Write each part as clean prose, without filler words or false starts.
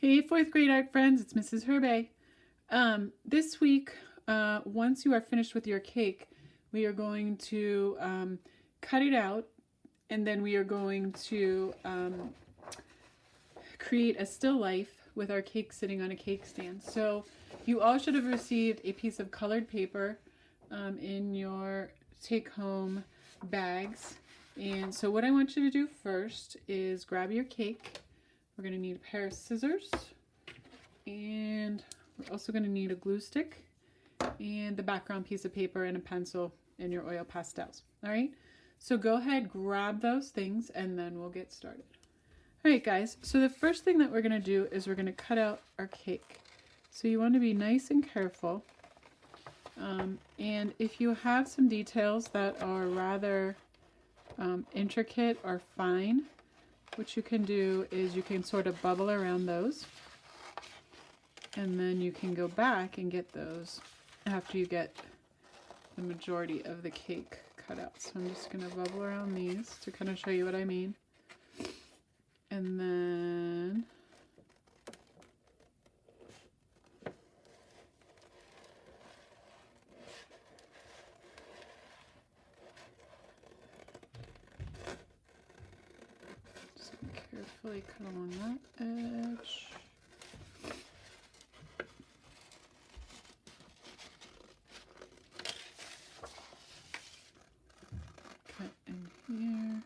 Hey, fourth grade art friends, it's Mrs. Herbay. This week, once you are finished with your cake, we are going to cut it out, and then we are going to create a still life with our cake sitting on a cake stand. So you all should have received a piece of colored paper in your take-home bags. And so what I want you to do first is grab your cake. We're going to need a pair of scissors, and we're also going to need a glue stick and the background piece of paper and a pencil and your oil pastels. All right, so go ahead, grab those things, and then we'll get started. All right, guys, so the first thing that we're going to do is we're going to cut out our cake. So you want to be nice and careful. And if you have some details that are rather intricate or fine, what you can do is you can sort of bubble around those, and then you can go back and get those after you get the majority of the cake cut out. So I'm just going to bubble around these to kind of show you what I mean. And then carefully cut along that edge. Cut in here.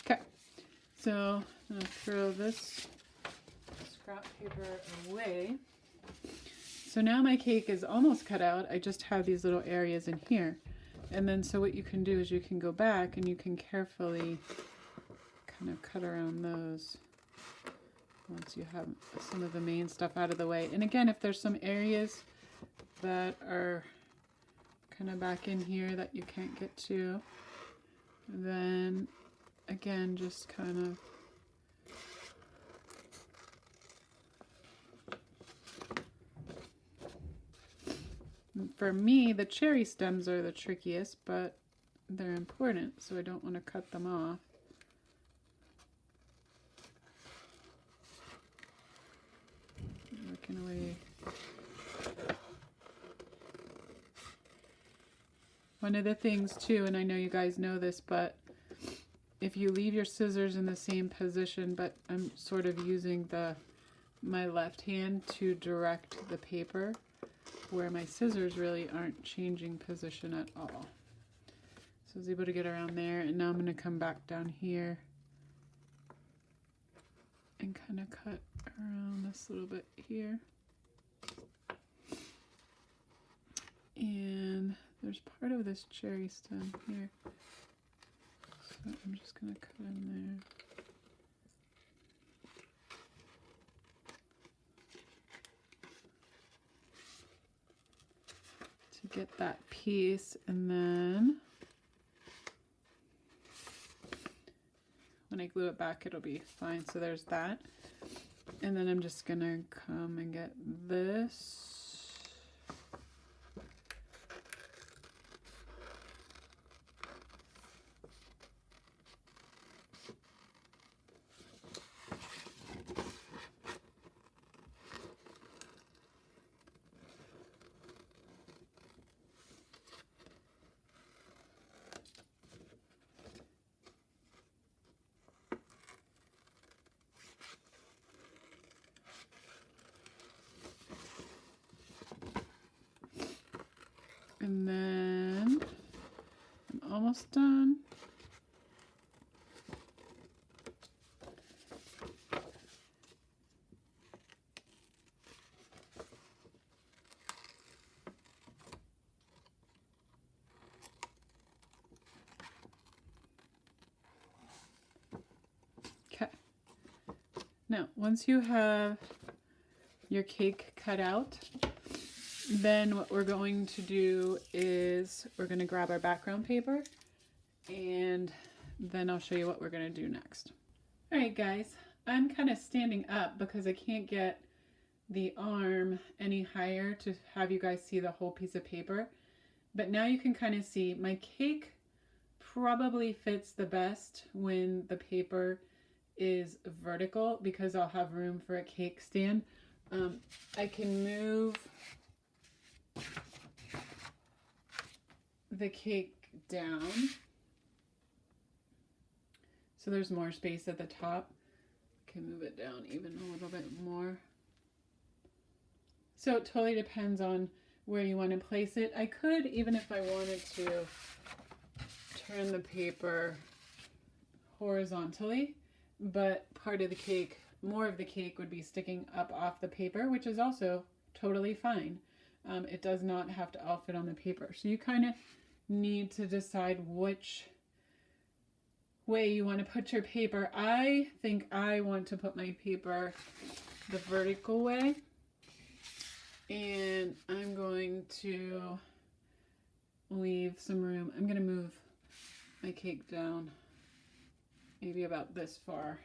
Okay, so I'm going to throw this scrap paper away. So now my cake is almost cut out. I just have these little areas in here. And then so what you can do is you can go back and you can carefully kind of cut around those once you have some of the main stuff out of the way. And again, if there's some areas that are kind of back in here that you can't get to, then again, just kind of for me, the cherry stems are the trickiest, but they're important, so I don't want to cut them off. Working away. One of the things too, and I know you guys know this, but if you leave your scissors in the same position, but I'm sort of using my left hand to direct the paper, where my scissors really aren't changing position at all. So I was able to get around there, and now I'm going to come back down here and kind of cut around this little bit here. And there's part of this cherry stem here, so I'm just going to cut in there. Get that piece, and then when I glue it back it'll be fine. So there's that, and then I'm just gonna come and get this. And then I'm almost done. Okay. Now, once you have your cake cut out, then what we're going to do is we're going to grab our background paper, and then I'll show you what we're going to do next. All right, guys, I'm kind of standing up because I can't get the arm any higher to have you guys see the whole piece of paper. But now you can kind of see my cake probably fits the best when the paper is vertical because I'll have room for a cake stand. I can move the cake down so there's more space at the top. I can move it down even a little bit more. So it totally depends on where you want to place it. I could, even if I wanted to, turn the paper horizontally, but part of the cake, more of the cake would be sticking up off the paper, which is also totally fine. It does not have to all fit on the paper. So you kind of need to decide which way you want to put your paper. I think I want to put my paper the vertical way. And I'm going to leave some room. I'm going to move my cake down maybe about this far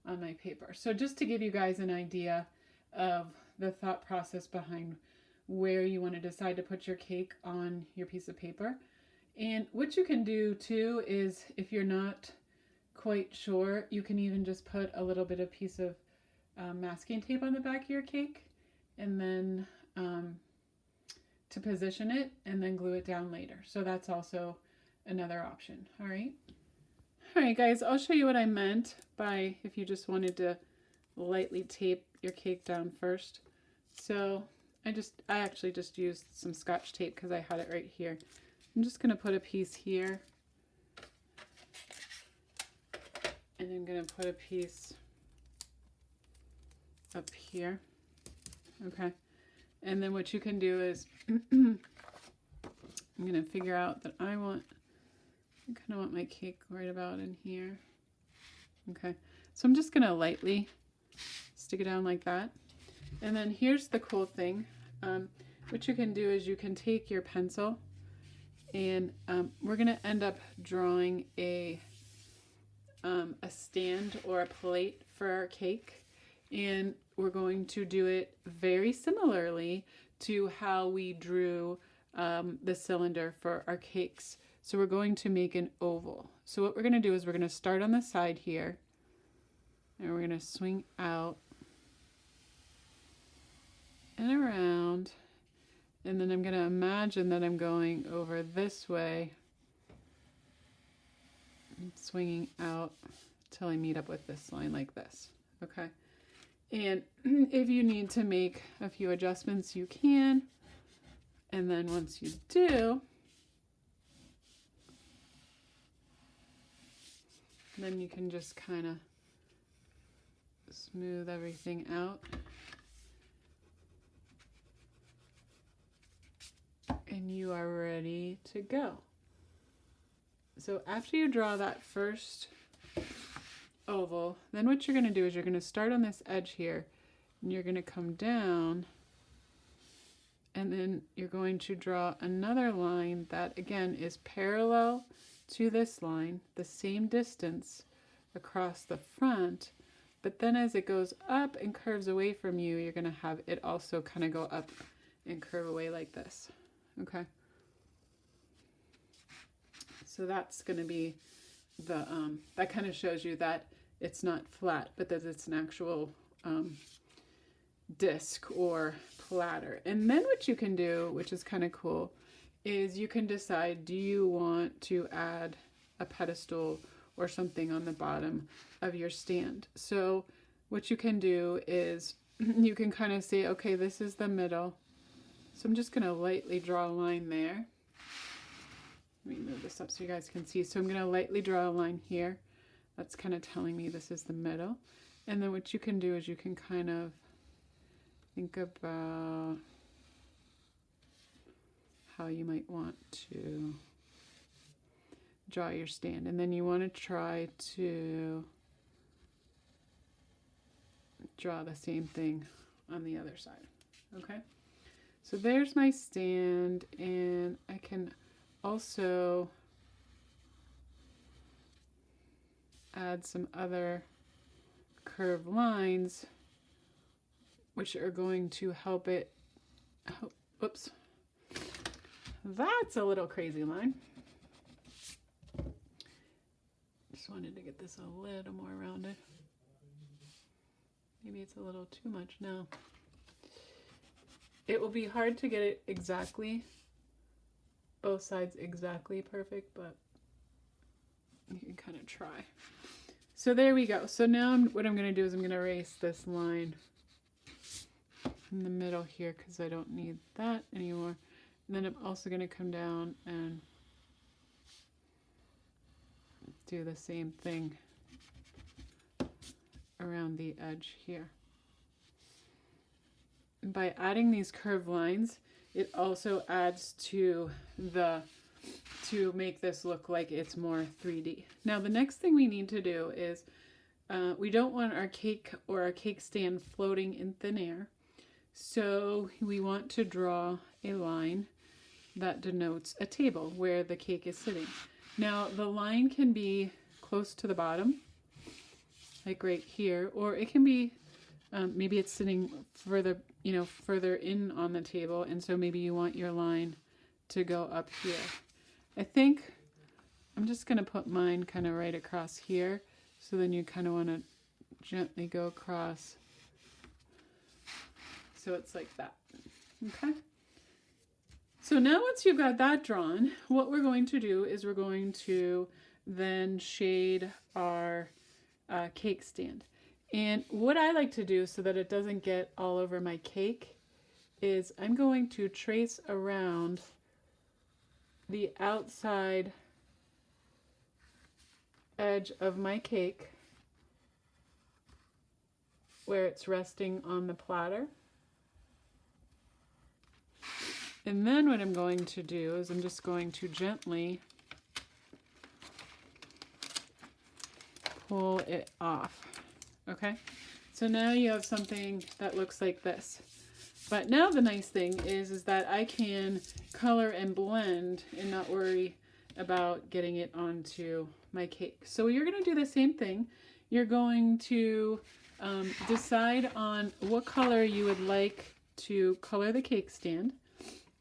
on my paper. So just to give you guys an idea of the thought process behind where you want to decide to put your cake on your piece of paper. And what you can do too is if you're not quite sure, you can even just put a little bit of piece of masking tape on the back of your cake and then to position it and then glue it down later. So that's also another option. All right guys, I'll show you what I meant by if you just wanted to lightly tape your cake down first. So I actually just used some Scotch tape because I had it right here. I'm just going to put a piece here and I'm going to put a piece up here. Okay, and then what you can do is I'm going to figure out that I kind of want my cake right about in here. Okay, so I'm just going to lightly stick it down like that. And then here's the cool thing. What you can do is you can take your pencil and we're going to end up drawing a stand or a plate for our cake. And we're going to do it very similarly to how we drew the cylinder for our cakes. So we're going to make an oval. So what we're going to do is we're going to start on the side here and we're going to swing out and around. And then I'm going to imagine that I'm going over this way and swinging out till I meet up with this line like this. Okay. And if you need to make a few adjustments, you can. And then once you do, then you can just kind of smooth everything out. And you are ready to go. So after you draw that first oval, then what you're going to do is you're going to start on this edge here and you're going to come down and then you're going to draw another line that again is parallel to this line, the same distance across the front, but then as it goes up and curves away from you, you're going to have it also kind of go up and curve away like this. Okay, so that's going to be the that kind of shows you that it's not flat, but that it's an actual disc or platter. And then what you can do, which is kind of cool, is you can decide, do you want to add a pedestal or something on the bottom of your stand? So what you can do is you can kind of say, okay, this is the middle. So I'm just going to lightly draw a line there. Let me move this up so you guys can see. So I'm going to lightly draw a line here. That's kind of telling me this is the middle. And then what you can do is you can kind of think about how you might want to draw your stand. And then you want to try to draw the same thing on the other side. Okay? So there's my stand, and I can also add some other curved lines which are going to help it. Oh, whoops. That's a little crazy line. Just wanted to get this a little more rounded. Maybe it's a little too much now. It will be hard to get it exactly, both sides exactly perfect, but you can kind of try. So there we go. So now what I'm going to do is I'm going to erase this line in the middle here because I don't need that anymore. And then I'm also going to come down and do the same thing around the edge here. And by adding these curved lines, it also adds to make this look like it's more 3D. Now the next thing we need to do is we don't want our cake or our cake stand floating in thin air. So we want to draw a line that denotes a table where the cake is sitting. Now the line can be close to the bottom, like right here, or it can be maybe it's sitting further, further in on the table, and so maybe you want your line to go up here. I think I'm just going to put mine kind of right across here, so then you kind of want to gently go across so it's like that. Okay? So now once you've got that drawn, what we're going to do is we're going to then shade our cake stand. And what I like to do so that it doesn't get all over my cake is I'm going to trace around the outside edge of my cake where it's resting on the platter. And then what I'm going to do is I'm just going to gently pull it off. Okay, so now you have something that looks like this. But now the nice thing is that I can color and blend and not worry about getting it onto my cake. So you're going to do the same thing. You're going to decide on what color you would like to color the cake stand.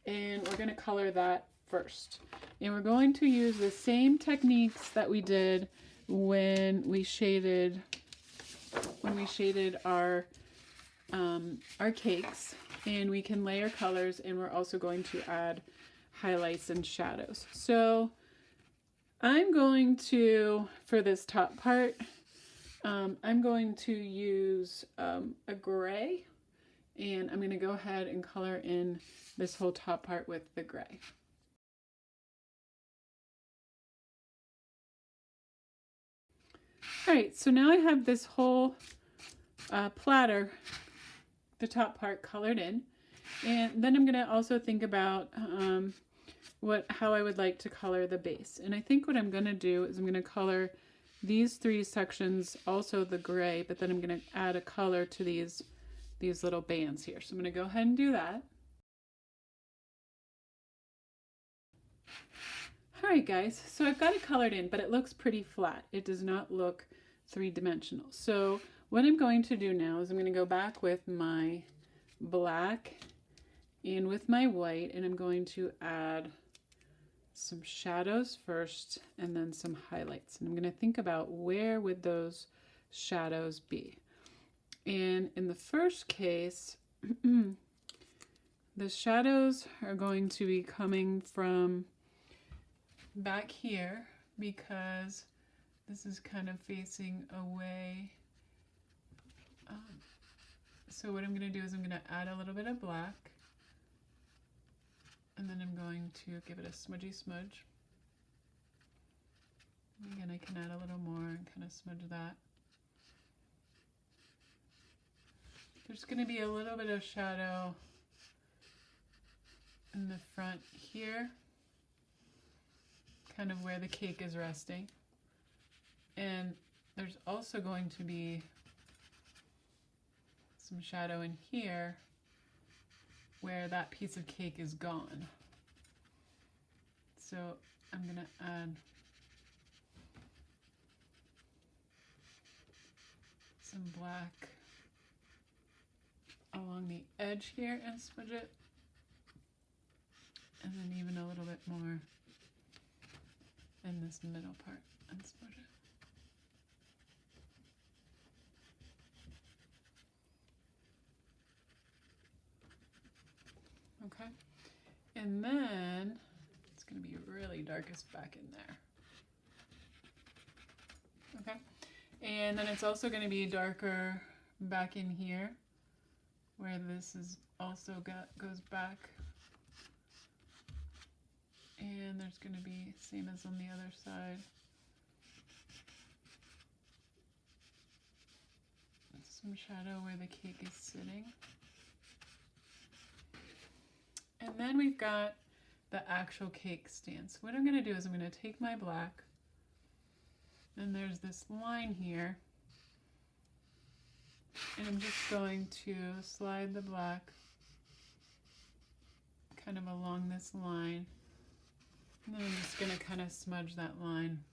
And we're going to color that first. And we're going to use the same techniques that we did when we shaded our cakes. And we can layer colors, and we're also going to add highlights and shadows. So I'm going to, for this top part, I'm going to use a gray, and I'm going to go ahead and color in this whole top part with the gray. All right, so now I have this whole platter, the top part colored in, and then I'm going to also think about how I would like to color the base. And I think what I'm going to do is I'm going to color these three sections also the gray, but then I'm going to add a color to these little bands here. So I'm going to go ahead and do that. All right, guys, so I've got it colored in, but it looks pretty flat. It does not look three-dimensional. So what I'm going to do now is I'm going to go back with my black and with my white, and I'm going to add some shadows first and then some highlights. And I'm going to think about where would those shadows be. And in the first case, the shadows are going to be coming from back here because this is kind of facing away. So what I'm going to do is I'm going to add a little bit of black, and then I'm going to give it a smudgy smudge. And again, I can add a little more and kind of smudge that. There's going to be a little bit of shadow in the front here, kind of where the cake is resting. And there's also going to be some shadow in here where that piece of cake is gone. So I'm going to add some black along the edge here and smudge it. And then even a little bit more in this middle part and smudge it. Okay, and then it's going to be really darkest back in there. Okay, and then it's also going to be darker back in here where this is also goes back. And there's going to be same as on the other side. Some shadow where the cake is sitting. And then we've got the actual cake stand. So what I'm going to do is I'm going to take my black, and there's this line here, and I'm just going to slide the black kind of along this line, and then I'm just going to kind of smudge that line.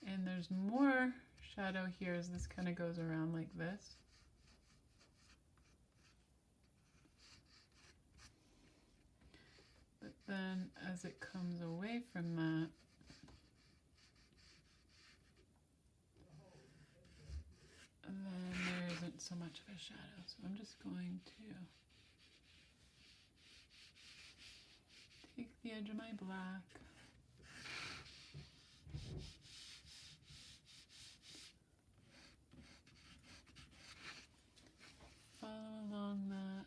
And there's more shadow here as this kind of goes around like this. But then as it comes away from that, then there isn't so much of a shadow. So I'm just going to take the edge of my black, follow along that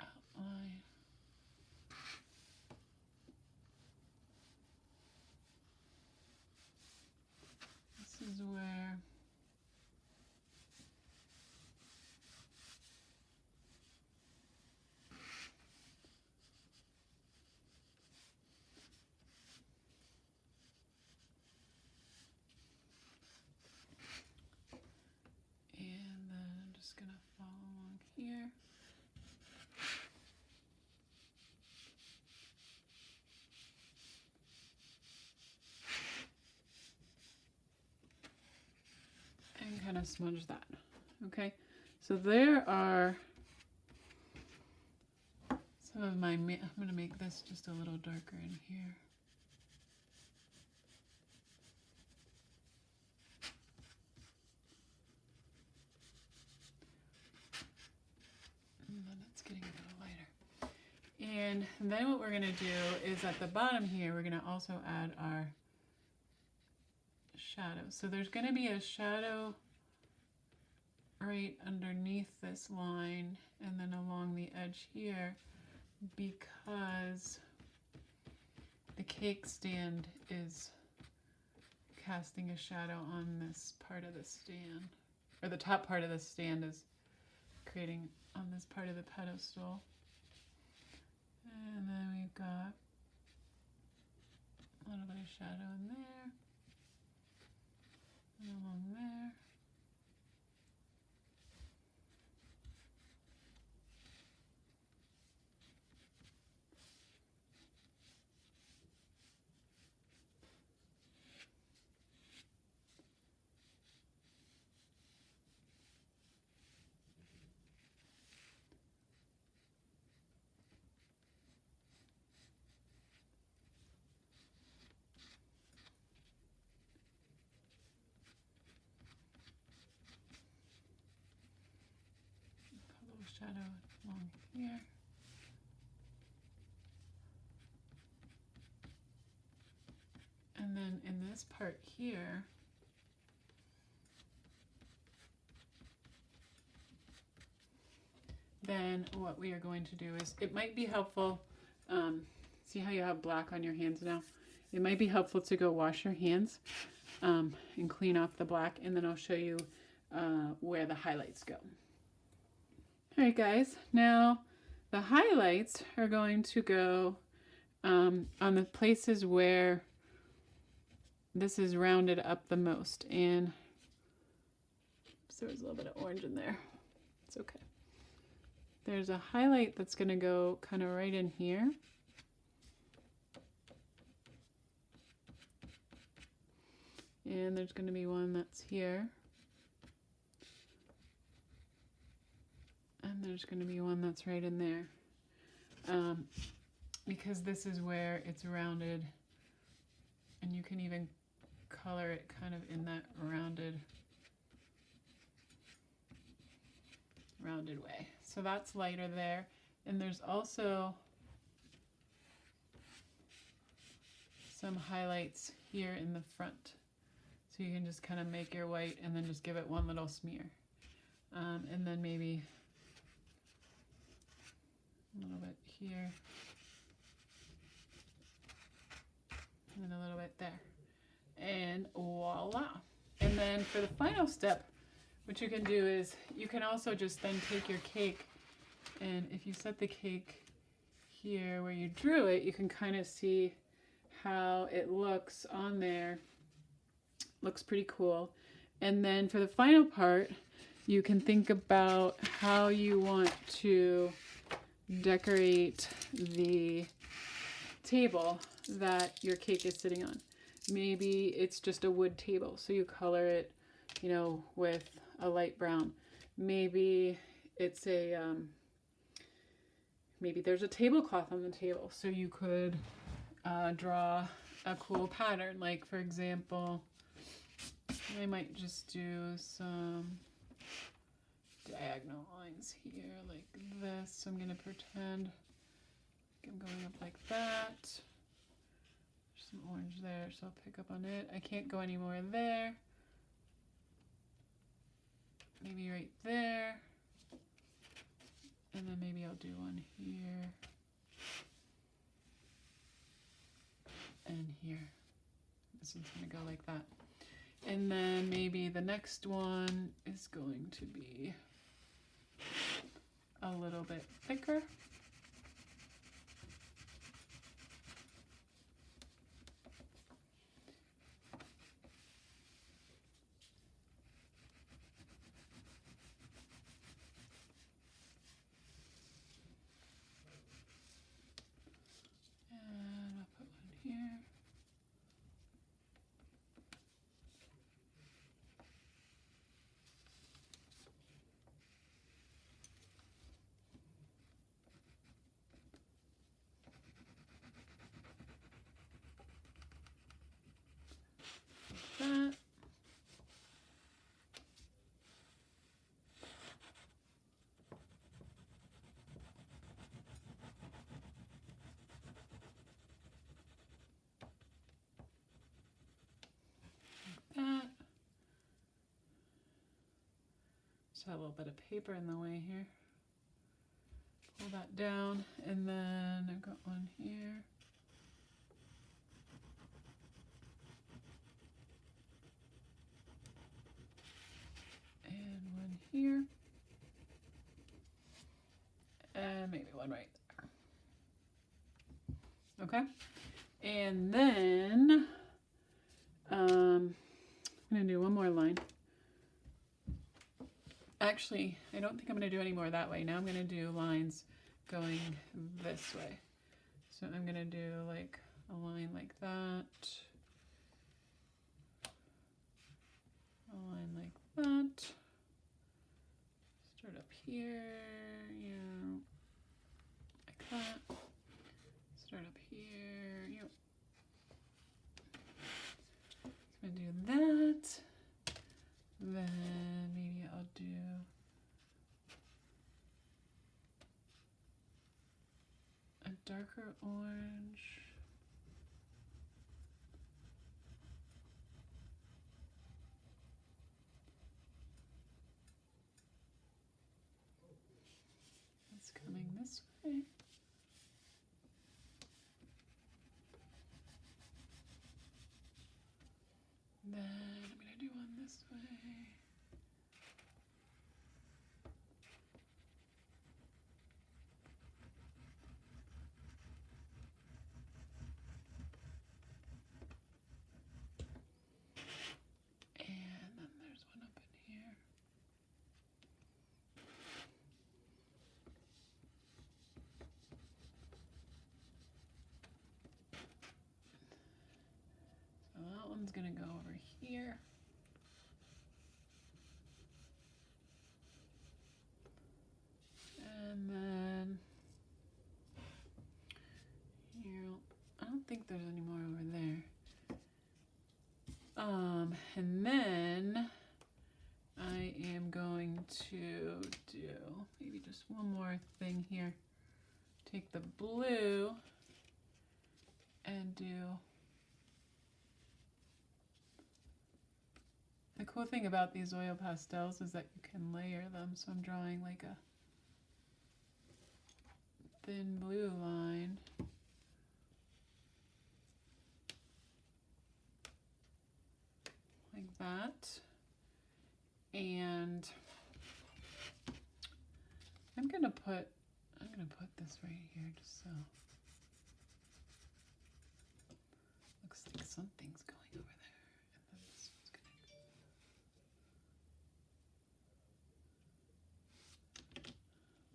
outline. This is where gonna follow along here. And kind of smudge that. Okay, so there are some of my, I'm gonna make this just a little darker in here. And then it's getting a little lighter. And then what we're going to do is at the bottom here, we're going to also add our shadow. So there's going to be a shadow right underneath this line and then along the edge here, because the cake stand is casting a shadow on this part of the stand, or the top part of the stand is creating on this part of the pedestal. And then we've got a little bit of shadow in there, and along there. Shadow along here. And then in this part here, then what we are going to do is, it might be helpful, see how you have black on your hands now? It might be helpful to go wash your hands and clean off the black, and then I'll show you where the highlights go. Alright guys, now the highlights are going to go on the places where this is rounded up the most. And so there's a little bit of orange in there. It's okay. There's a highlight that's going to go kind of right in here. And there's going to be one that's here. there's going to be one that's right in there. Because this is where it's rounded, and you can even color it kind of in that rounded way. So that's lighter there. And there's also some highlights here in the front. So you can just kind of make your white and then just give it one little smear. And then maybe a little bit here. And then a little bit there. And voila. And then for the final step, what you can do is you can also just then take your cake, and if you set the cake here where you drew it, you can kind of see how it looks on there. Looks pretty cool. And then for the final part, you can think about how you want to decorate the table that your cake is sitting on. Maybe it's just a wood table, so you color it, you know, with a light brown. Maybe it's a maybe there's a tablecloth on the table, so you could draw a cool pattern. Like, for example, I might just do some diagonal lines here like this. So I'm going to pretend I'm going up like that. There's some orange there, so I'll pick up on it. I can't go any more there. Maybe right there. And then maybe I'll do one here. And here. This one's going to go like that. And then maybe the next one is going to be a little bit thicker. And I'll put one here. That. That. Just have a little bit of paper in the way here. Pull that down, and then I've got one here. And one here. And maybe one right there. Okay? And then I'm going to do one more line. Actually, I don't think I'm going to do any more that way. Now I'm going to do lines going this way. So I'm going to do like a line like that. A line like that. Start up here, like that. Start up here, So I'm going to do that. Then maybe I'll do a darker orange. It's coming this way. Then I'm going to do one this way. And then there's one up in here. So that one's going to go over here. more thing here. Take the blue and do... The cool thing about these oil pastels is that you can layer them. So I'm drawing like a thin blue line. Like that. And I'm gonna put this right here just so looks like something's going over there. And then this one's gonna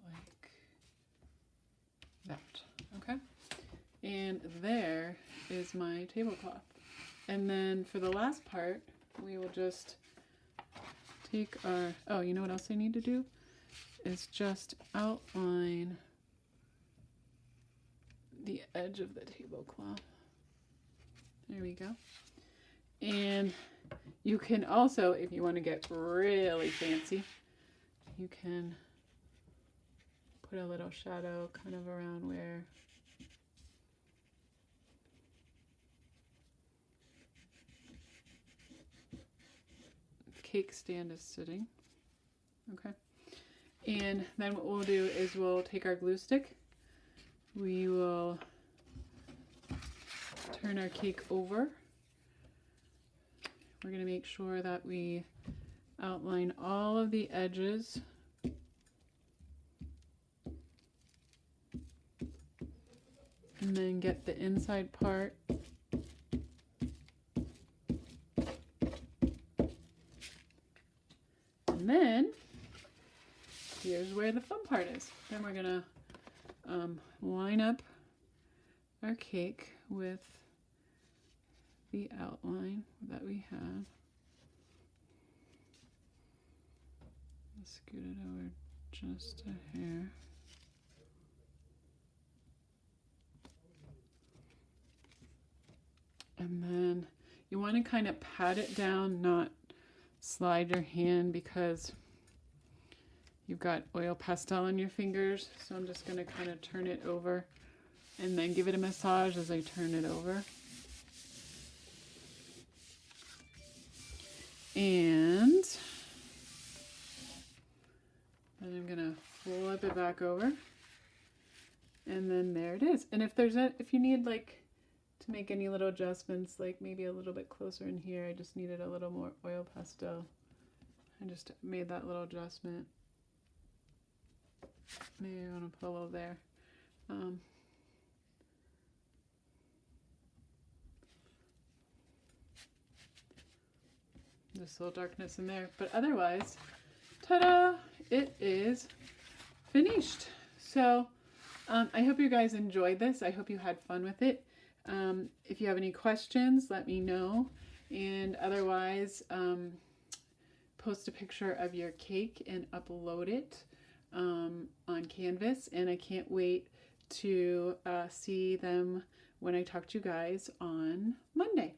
like that. Okay. And there is my tablecloth. And then for the last part, we will just take our, oh, you know what else I need to do? Is just outline the edge of the tablecloth. There we go. And you can also, if you want to get really fancy, you can put a little shadow kind of around where the cake stand is sitting. Okay. And then what we'll do is we'll take our glue stick. We will turn our cake over. We're going to make sure that we outline all of the edges. And then get the inside part. And then here's where the fun part is. Then we're gonna line up our cake with the outline that we have. Scoot it over just a hair. And then you want to kind of pat it down, not slide your hand because you've got oil pastel on your fingers. So I'm just going to kind of turn it over and then give it a massage as I turn it over. And then I'm going to flip it back over. And then there it is. And if you need like to make any little adjustments, like maybe a little bit closer in here, I just needed a little more oil pastel. I just made that little adjustment. Maybe I want to put a little there. Just a little darkness in there, but otherwise, ta-da! It is finished. So I hope you guys enjoyed this. I hope you had fun with it. If you have any questions, let me know. And otherwise, post a picture of your cake and upload it on Canvas. And I can't wait to see them when I talk to you guys on Monday.